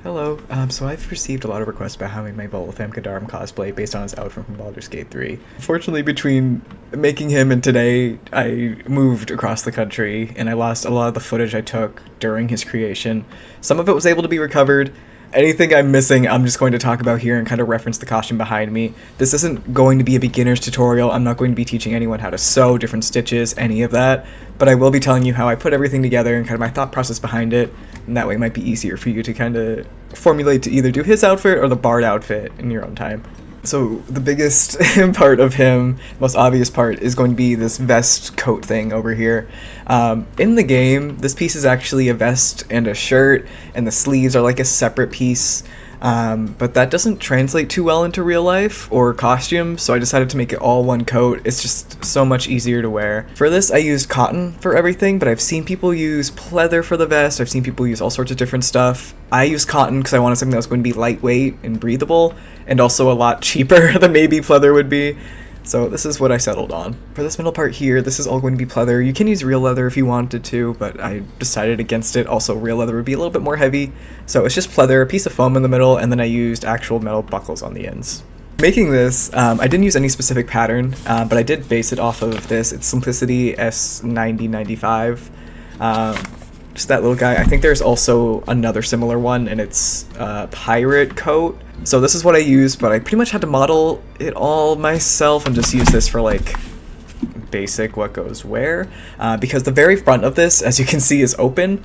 Hello. So I've received a lot of requests about having my Volo cosplay based on his outfit from Baldur's Gate 3. Fortunately, between making him and today, I moved across the country and I lost a lot of the footage I took during his creation. Some of it was able to be recovered. Anything I'm missing, I'm just going to talk about here and kind of reference the costume behind me. This isn't going to be a beginner's tutorial. I'm not going to be teaching anyone how to sew, different stitches, any of that. But I will be telling you how I put everything together and kind of my thought process behind it. And that way it might be easier for you to kind of formulate to either do his outfit or the bard outfit in your own time. So the biggest part of him, most obvious part, is going to be this vest coat thing over here. In the game, this piece is actually a vest and a shirt, and the sleeves are like a separate piece. But that doesn't translate too well into real life or costume, so I decided to make it all one coat. It's just so much easier to wear. For this, I used cotton for everything, but I've seen people use pleather for the vest. I've seen people use all sorts of different stuff. I used cotton because I wanted something that was going to be lightweight and breathable, and also a lot cheaper than maybe pleather would be. So this is what I settled on. For this middle part here, this is all going to be pleather. You can use real leather if you wanted to, but I decided against it. Also, real leather would be a little bit more heavy. So it's just pleather, a piece of foam in the middle, and then I used actual metal buckles on the ends. Making this, I didn't use any specific pattern, but I did base it off of this. It's Simplicity S9095. Just that little guy. I think there's also another similar one, and it's pirate coat. So this is what I used, but I pretty much had to model it all myself and just use this for like basic what goes where, because the very front of this, as you can see, is open,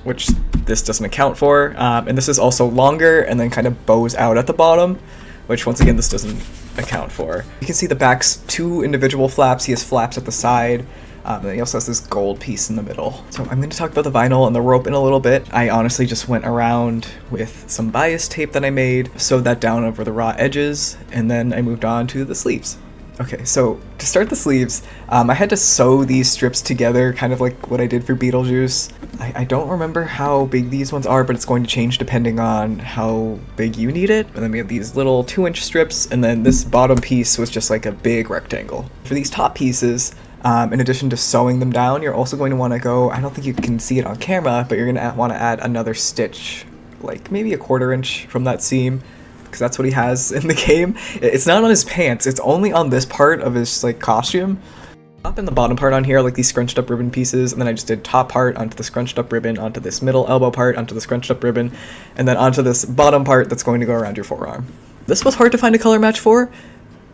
which this doesn't account for, and this is also longer and then kind of bows out at the bottom, which once again this doesn't account for. You can see the back's two individual flaps. He has flaps at the side. And then he also has this gold piece in the middle. So I'm going to talk about the vinyl and the rope in a little bit. I honestly just went around with some bias tape that I made, sewed that down over the raw edges, and then I moved on to the sleeves. Okay, so to start the sleeves, I had to sew these strips together, kind of like what I did for Beetlejuice. I don't remember how big these ones are, but it's going to change depending on how big you need it. And then we have these little 2-inch strips, and then this bottom piece was just like a big rectangle. For these top pieces, in addition to sewing them down, you're also going to want to go, I don't think you can see it on camera, but you're going to want to add another stitch, like maybe a 1/4 inch from that seam, because that's what he has in the game. It's not on his pants, it's only on this part of his like costume. Top and the bottom part on here are like these scrunched up ribbon pieces, and then I just did top part onto the scrunched up ribbon, onto this middle elbow part, onto the scrunched up ribbon, and then onto this bottom part that's going to go around your forearm. This was hard to find a color match for.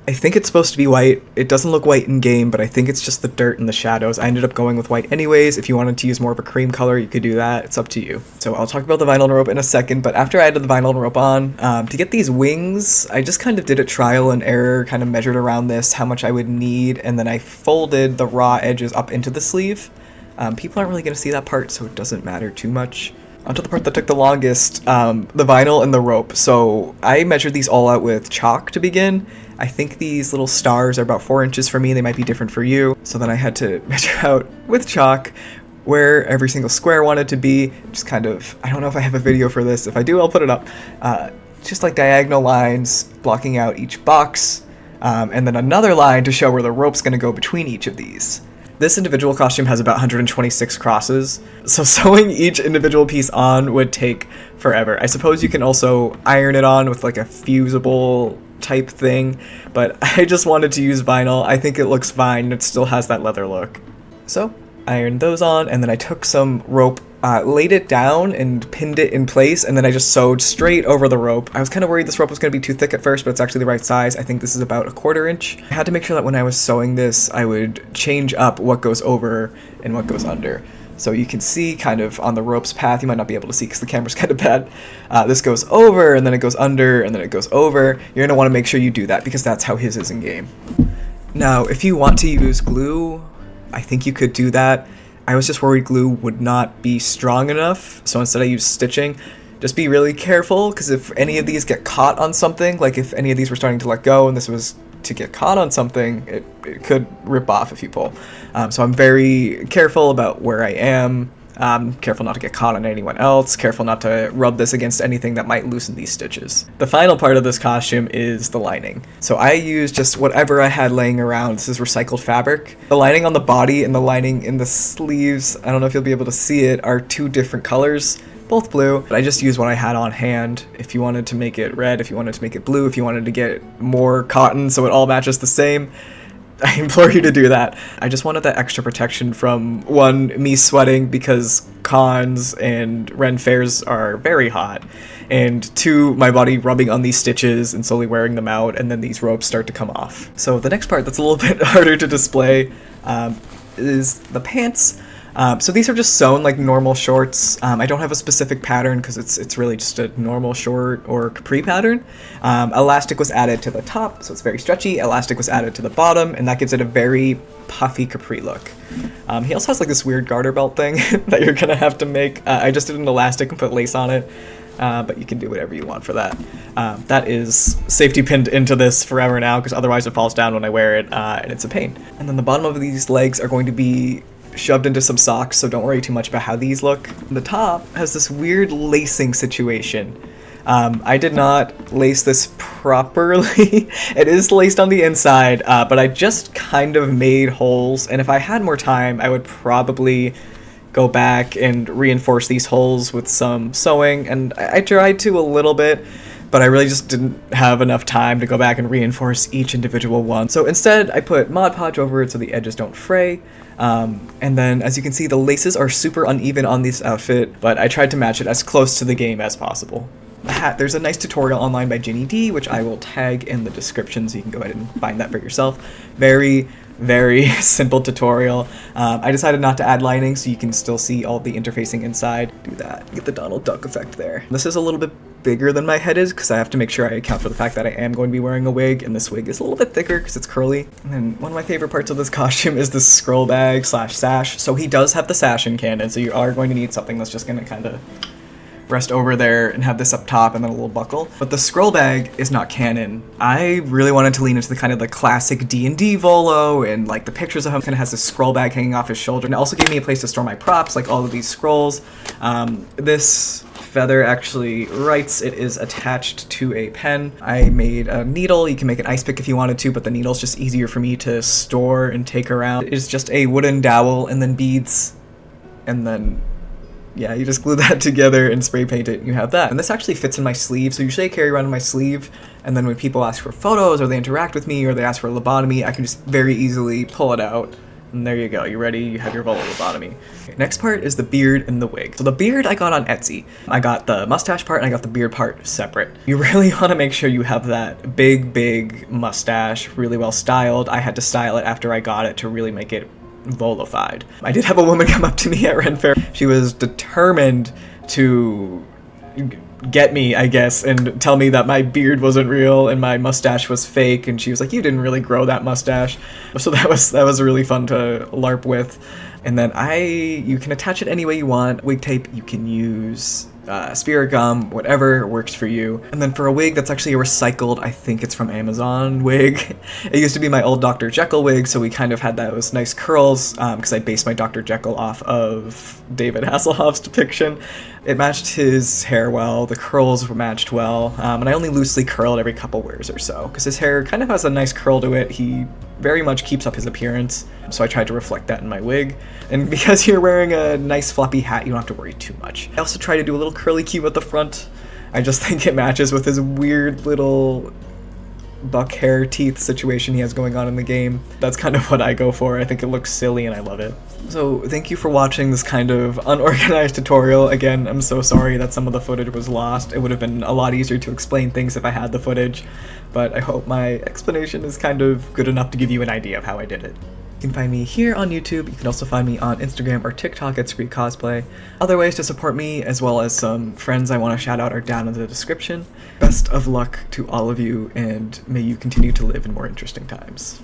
I think it's supposed to be white. It doesn't look white in game, but I think it's just the dirt and the shadows. I ended up going with white anyways. If you wanted to use more of a cream color, you could do that. It's up to you. So I'll talk about the vinyl and rope in a second, but after I added the vinyl and rope on, to get these wings, I just kind of did a trial and error, kind of measured around this, how much I would need, and then I folded the raw edges up into the sleeve. People aren't really going to see that part, so it doesn't matter too much. Onto the part that took the longest, the vinyl and the rope. So I measured these all out with chalk to begin. I think these little stars are about 4 inches for me. They might be different for you. So then I had to measure out with chalk where every single square wanted to be. Just kind of, I don't know if I have a video for this. If I do, I'll put it up. Just like diagonal lines blocking out each box, and then another line to show where the rope's going to go between each of these. This individual costume has about 126 crosses, so sewing each individual piece on would take forever. I suppose you can also iron it on with like a fusible type thing, but I just wanted to use vinyl. I think it looks fine, it still has that leather look. So, ironed those on, and then I took some rope, laid it down and pinned it in place, and then I just sewed straight over the rope. I was kind of worried this rope was going to be too thick at first, but it's actually the right size. I think this is about a 1/4 inch. I had to make sure that when I was sewing this, I would change up what goes over and what goes under. So you can see kind of on the rope's path, you might not be able to see because the camera's kind of bad. This goes over, and then it goes under, and then it goes over. You're going to want to make sure you do that because that's how his is in game. Now, if you want to use glue, I think you could do that. I was just worried glue would not be strong enough, so instead I used stitching. Just be really careful, because if any of these get caught on something, like if any of these were starting to let go and this was to get caught on something, it could rip off if you pull. So I'm very careful about where I am. Careful not to get caught on anyone else, careful not to rub this against anything that might loosen these stitches. The final part of this costume is the lining. So I used just whatever I had laying around. This is recycled fabric. The lining on the body and the lining in the sleeves, I don't know if you'll be able to see it, are two different colors. both blue, but I just used what I had on hand. If you wanted to make it red, if you wanted to make it blue, if you wanted to get more cotton so it all matches the same, I implore you to do that. I just wanted that extra protection from, one, me sweating because cons and Ren fairs are very hot, and two, my body rubbing on these stitches and slowly wearing them out, and then these ropes start to come off. So the next part that's a little bit harder to display is the pants. So these are just sewn like normal shorts. I don't have a specific pattern because it's really just a normal short or capri pattern. Elastic was added to the top, so it's very stretchy. Elastic was added to the bottom, and that gives it a very puffy capri look. He also has like this weird garter belt thing that you're gonna have to make. I just did an elastic and put lace on it, but you can do whatever you want for that. That is safety pinned into this forever now because otherwise it falls down when I wear it, and it's a pain. And then the bottom of these legs are going to be shoved into some socks, so don't worry too much about how these look. The top has this weird lacing situation. I did not lace this properly. It is laced on the inside, but I just kind of made holes, and if I had more time, I would probably go back and reinforce these holes with some sewing, and I tried to a little bit, but I really just didn't have enough time to go back and reinforce each individual one. So instead, I put Mod Podge over it so the edges don't fray. And then, as you can see, the laces are super uneven on this outfit, but I tried to match it as close to the game as possible. The hat, there's a nice tutorial online by Ginny D, which I will tag in the description so you can go ahead and find that for yourself. Very, very simple tutorial. I decided not to add lining so you can still see all the interfacing inside. Do that, get the Donald Duck effect there. This is a little bit bigger than my head is because I have to make sure I account for the fact that I am going to be wearing a wig, and this wig is a little bit thicker because it's curly. And then one of my favorite parts of this costume is this scroll bag slash sash. So he does have the sash in canon, so you are going to need something that's just going to kind of rest over there and have this up top and then a little buckle. But the scroll bag is not canon. I really wanted to lean into the kind of the classic D&D Volo, and like the pictures of him kind of has this scroll bag hanging off his shoulder, and it also gave me a place to store my props, like all of these scrolls. This feather actually writes. It is attached to a pen. I made a needle. You can make an ice pick if you wanted to, but the needle's just easier for me to store and take around. It's just a wooden dowel and then beads, and then yeah, you just glue that together and spray paint it and you have that. And this actually fits in my sleeve, so usually I carry around in my sleeve, and then when people ask for photos or they interact with me or they ask for a lobotomy, I can just very easily pull it out. And there you go, you're ready, you have your Volo lobotomy. Okay, next part is the beard and the wig. So the beard I got on Etsy. I got the mustache part and I got the beard part separate. You really want to make sure you have that big mustache, really well styled. I had to style it after I got it to really make it Volo-fied. I did have a woman come up to me at Ren Fair. She was determined to get me, I guess, and tell me that my beard wasn't real and my mustache was fake, and she was like, you didn't really grow that mustache. So that was really fun to LARP with. And then you can attach it any way you want. Wig tape, you can use spirit gum, whatever works for you. And then for a wig that's actually a recycled, I think it's from Amazon wig. It used to be my old Dr. Jekyll wig, so we kind of had those nice curls because I based my Dr. Jekyll off of David Hasselhoff's depiction. It matched his hair well, the curls were matched well, and I only loosely curl it every couple wears or so because his hair kind of has a nice curl to it. He very much keeps up his appearance, so I tried to reflect that in my wig. And because you're wearing a nice floppy hat, you don't have to worry too much. I also try to do a little curly cue at the front. I just think it matches with his weird little buck hair teeth situation he has going on in the game. That's kind of what I go for. I think it looks silly and I love it. So thank you for watching this kind of unorganized tutorial. Again, I'm so sorry that some of the footage was lost. It would have been a lot easier to explain things if I had the footage, but I hope my explanation is kind of good enough to give you an idea of how I did it. You can find me here on YouTube. You can also find me on Instagram or TikTok at screecosplay. Other ways to support me, as well as some friends I want to shout out, are down in the description. Best of luck to all of you, and may you continue to live in more interesting times.